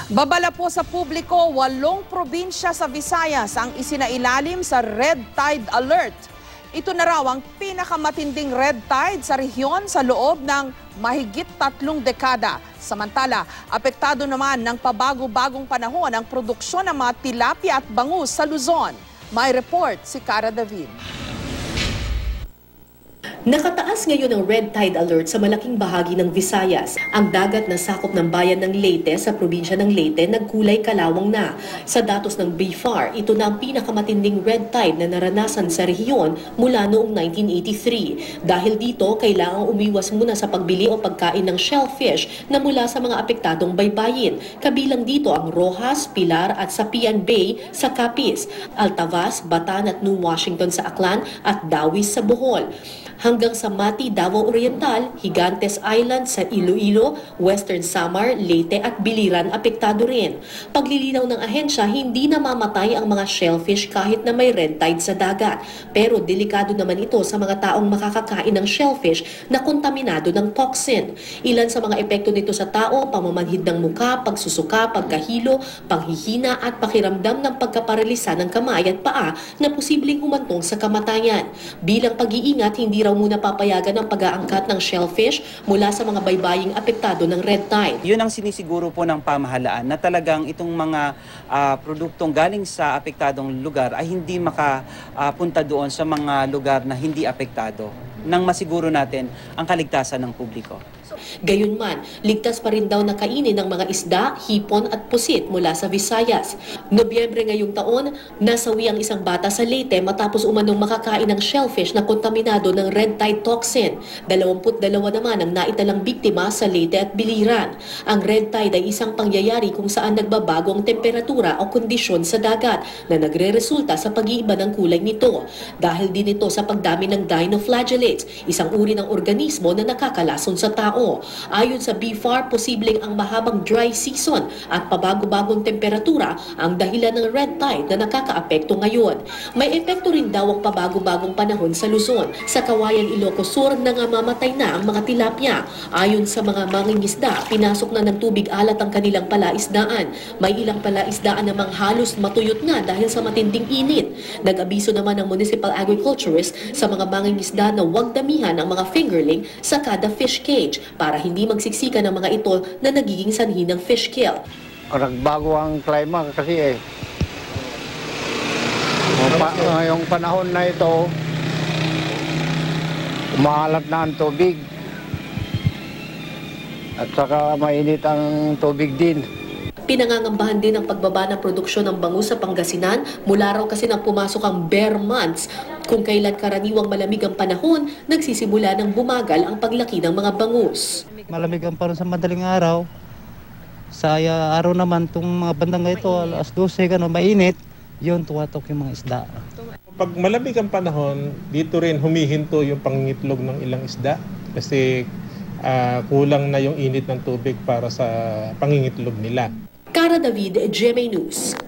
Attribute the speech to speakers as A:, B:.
A: Babala po sa publiko, 8 probinsya sa Visayas ang isinailalim sa Red Tide Alert. Ito na raw ang pinakamatinding red tide sa rehiyon sa loob ng mahigit 3 dekada. Samantala, apektado naman ng pabago-bagong panahon ang produksyon ng mga tilapia at bangus sa Luzon. May report si Cara David.
B: Nakataas ngayon ang red tide alert sa malaking bahagi ng Visayas. Ang dagat na sakop ng bayan ng Leyte sa probinsya ng Leyte nagkulay kalawang na. Sa datos ng BFAR, ito na ang pinakamatinding red tide na naranasan sa rehiyon mula noong 1983. Dahil dito, kailangang umiwas muna sa pagbili o pagkain ng shellfish na mula sa mga apektadong baybayin. Kabilang dito ang Rojas, Pilar at Sapian Bay sa Capiz, Altavas, Batan at New Washington sa Aklan at Dawis sa Bohol. Hanggang sa Mati, Davao Oriental, Gigantes Island sa Iloilo, Western Samar, Leyte at Biliran apektado rin. Paglilinaw ng ahensya, hindi namamatay ang mga shellfish kahit na may red tide sa dagat. Pero delikado naman ito sa mga taong makakakain ng shellfish na kontaminado ng toxin. Ilan sa mga epekto nito sa tao, pamamanhid ng muka, pagsusuka, pagkahilo, panghihina at pakiramdam ng pagkaparalisa ng kamay at paa na posibleng humantong sa kamatayan. Bilang pag-iingat, hindi raw muna papayagan ang pag-aangkat ng shellfish mula sa mga baybaying apektado ng red tide.
C: Yun ang sinisiguro po ng pamahalaan na talagang itong mga produktong galing sa apektadong lugar ay hindi makapunta doon sa mga lugar na hindi apektado nang masiguro natin ang kaligtasan ng publiko.
B: Gayunman, ligtas pa rin daw na kainin ng mga isda, hipon at pusit mula sa Visayas. Nobyembre ngayong taon, nasawi ang isang bata sa Leyte matapos umanong makakain ng shellfish na kontaminado ng red tide toxin. 22 naman ang naitalang biktima sa Leyte at Biliran. Ang red tide ay isang pangyayari kung saan nagbabago ang temperatura o kondisyon sa dagat na nagre-resulta sa pag-iiba ng kulay nito. Dahil din ito sa pagdami ng dinoflagellates, isang uri ng organismo na nakakalason sa tao. Ayon sa BFAR, posibleng ang mahabang dry season at pabago-bagong temperatura ang dahilan ng red tide na nakakaapekto ngayon. May epekto rin daw ang pabago-bagong panahon sa Luzon. Sa Kawayan, Ilocos Sur, nangamamatay na ang mga tilapia. Ayon sa mga mangingisda, pinasok na ng tubig alat ang kanilang palaisdaan. May ilang palaisdaan namang halos matuyot na dahil sa matinding init. Nag-abiso naman ng municipal agriculturist sa mga mangingisda na huwag damihan ang mga fingerling sa kada fish cage para hindi magsiksika ng mga ito na nagiging sanhi ng fish kill.
D: Nagbago ang klima kasi yung panahon na ito, umaalat na ang tubig at saka mainit ang tubig din.
B: Pinangangambahan din ang pagbaba ng produksyon ng bangus sa Pangasinan mula raw kasi nang pumasok ang bare months. Kung kailan karaniwang malamig ang panahon, nagsisimula ng bumagal ang paglaki ng mga bangus.
E: Malamig ang panahon sa madaling araw. Sa araw naman, itong mga bandang ito, alas 12, mainit, yun, tuwatok yung mga isda.
F: Pag malamig ang panahon, dito rin humihinto yung pangingitlog ng ilang isda kasi kulang na yung init ng tubig para sa pangingitlog nila.
B: Cara David, GMA News.